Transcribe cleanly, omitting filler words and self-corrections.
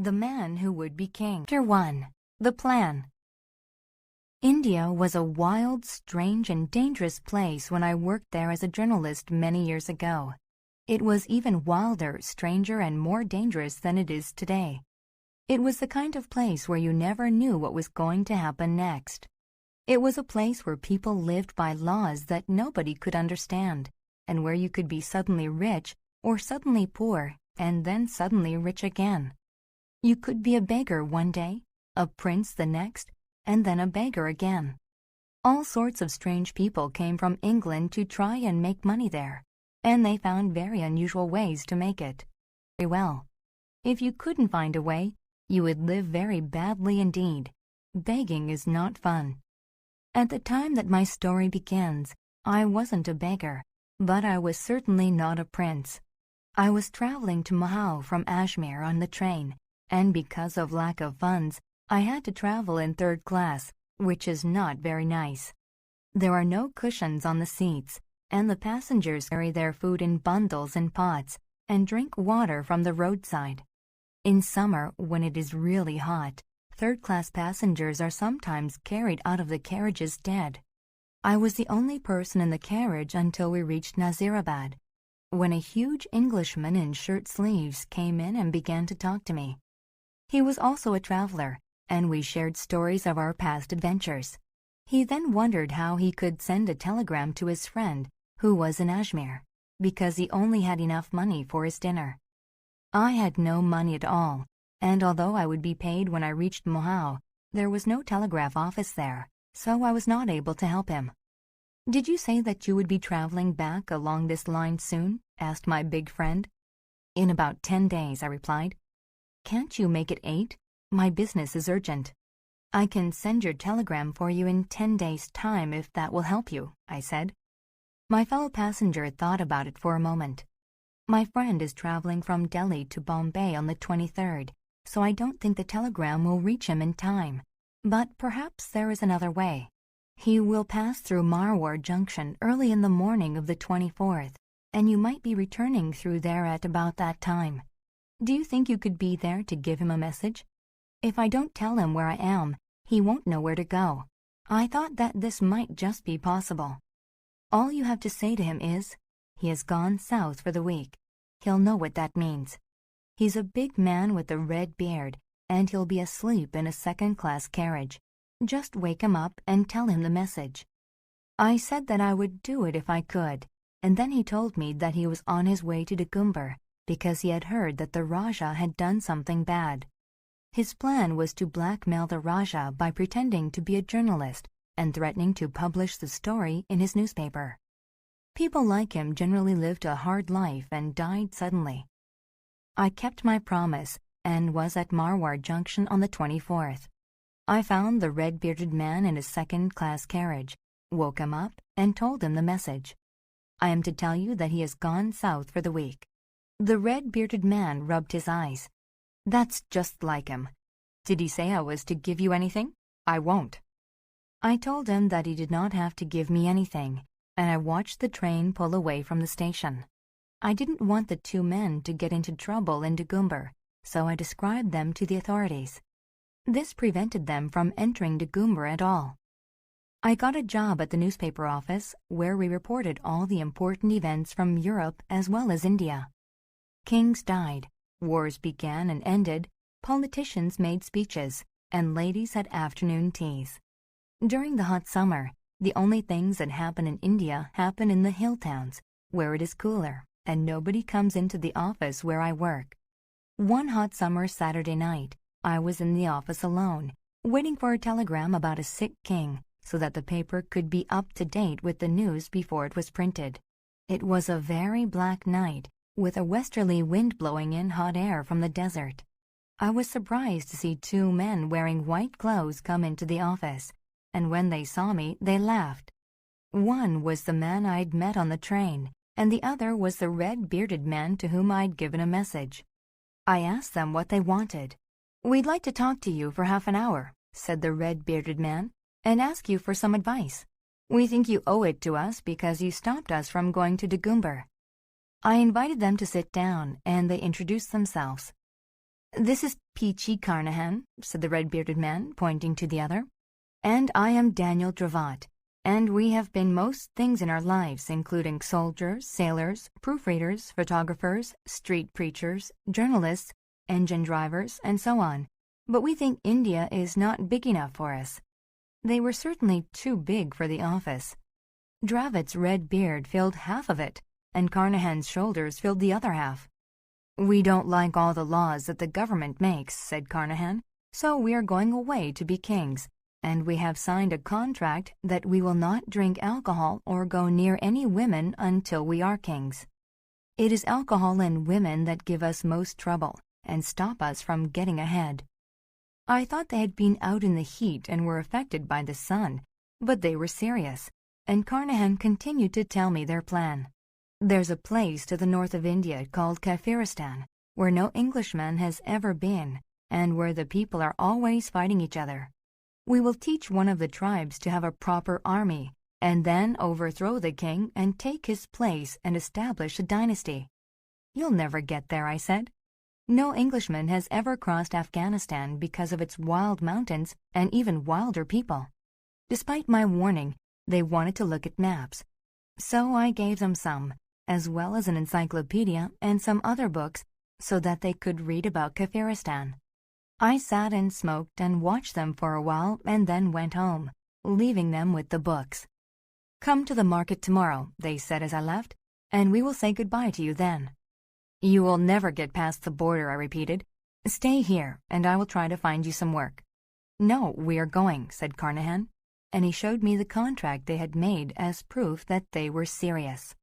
The Man Who Would Be King. Chapter 1. The Plan. India was a wild, strange, and dangerous place when I worked there as a journalist many years ago. It was even wilder, stranger, and more dangerous than it is today. It was the kind of place where you never knew what was going to happen next. It was a place where people lived by laws that nobody could understand, and where you could be suddenly rich or suddenly poor, and then suddenly rich again. You could be a beggar one day, a prince the next, and then a beggar again. All sorts of strange people came from England to try and make money there, and they found very unusual ways to make it. Very well. If you couldn't find a way, you would live very badly indeed. Begging is not fun. At the time that my story begins, I wasn't a beggar, but I was certainly not a prince. I was traveling to Mohau from Ajmer on the train, and because of lack of funds, I had to travel in third class, which is not very nice. There are no cushions on the seats, and the passengers carry their food in bundles and pots and drink water from the roadside. In summer, when it is really hot, third-class passengers are sometimes carried out of the carriages dead. I was the only person in the carriage until we reached Nazirabad, when a huge Englishman in shirt sleeves came in and began to talk to me. He was also a traveler, and we shared stories of our past adventures. He then wondered how he could send a telegram to his friend, who was in Ajmer, because he only had enough money for his dinner. I had no money at all, and although I would be paid when I reached Mohau, there was no telegraph office there, so I was not able to help him. "Did you say that you would be traveling back along this line soon?" asked my big friend. "In about 10 days, I replied. "Can't you make it 8? My business is urgent." "I can send your telegram for you in 10 days' time if that will help you," I said. My fellow passenger thought about it for a moment. "My friend is traveling from Delhi to Bombay on the 23rd, so I don't think the telegram will reach him in time. But perhaps there is another way. He will pass through Marwar Junction early in the morning of the 24th, and you might be returning through there at about that time. Do you think you could be there to give him a message? If I don't tell him where I am, he won't know where to go." I thought that this might just be possible. "All you have to say to him is, 'He has gone south for the week.' He'll know what that means. He's a big man with a red beard, and he'll be asleep in a second-class carriage. Just wake him up and tell him the message." I said that I would do it if I could, and then he told me that he was on his way to Dagumbar, because he had heard that the Rajah had done something bad. His plan was to blackmail the Rajah by pretending to be a journalist and threatening to publish the story in his newspaper. People like him generally lived a hard life and died suddenly. I kept my promise and was at Marwar Junction on the 24th. I found the red-bearded man in his second-class carriage, woke him up, and told him the message. "I am to tell you that he has gone south for the week." The red-bearded man rubbed his eyes. "That's just like him. Did he say I was to give you anything? I won't." I told him that he did not have to give me anything, and I watched the train pull away from the station. I didn't want the two men to get into trouble in Dagumbar, so I described them to the authorities. This prevented them from entering Dagumbar at all. I got a job at the newspaper office, where we reported all the important events from Europe as well as India. Kings died, wars began and ended, politicians made speeches, and ladies had afternoon teas. During the hot summer, the only things that happen in India happen in the hill towns, where it is cooler, and nobody comes into the office where I work. One hot summer Saturday night, I was in the office alone, waiting for a telegram about a sick king, so that the paper could be up to date with the news before it was printed. It was a very black night, with a westerly wind blowing in hot air from the desert. I was surprised to see two men wearing white clothes come into the office, and when they saw me, they laughed. One was the man I'd met on the train, and the other was the red-bearded man to whom I'd given a message. I asked them what they wanted. "We'd like to talk to you for half an hour," said the red-bearded man, "and ask you for some advice. We think you owe it to us because you stopped us from going to Dagumbar." I invited them to sit down, and they introduced themselves. "This is Peachy Carnahan," said the red-bearded man, pointing to the other. "And I am Daniel Dravat, and we have been most things in our lives, including soldiers, sailors, proofreaders, photographers, street preachers, journalists, engine drivers, and so on. But we think India is not big enough for us." They were certainly too big for the office. Dravat's red beard filled half of it, and Carnahan's shoulders filled the other half. "We don't like all the laws that the government makes," said Carnahan, "so we are going away to be kings, and we have signed a contract that we will not drink alcohol or go near any women until we are kings. It is alcohol and women that give us most trouble and stop us from getting ahead." I thought they had been out in the heat and were affected by the sun, but they were serious, and Carnahan continued to tell me their plan. "There's a place to the north of India called Kafiristan, where no Englishman has ever been, and where the people are always fighting each other. We will teach one of the tribes to have a proper army, and then overthrow the king and take his place and establish a dynasty." "You'll never get there," I said. "No Englishman has ever crossed Afghanistan because of its wild mountains and even wilder people." Despite my warning, they wanted to look at maps, so I gave them some, as well as an encyclopedia and some other books, so that they could read about Kafiristan. I sat and smoked and watched them for a while and then went home, leaving them with the books. "Come to the market tomorrow," they said as I left, "and we will say goodbye to you then." "You will never get past the border," I repeated. "Stay here, and I will try to find you some work." "No, we are going," said Carnahan, and he showed me the contract they had made as proof that they were serious.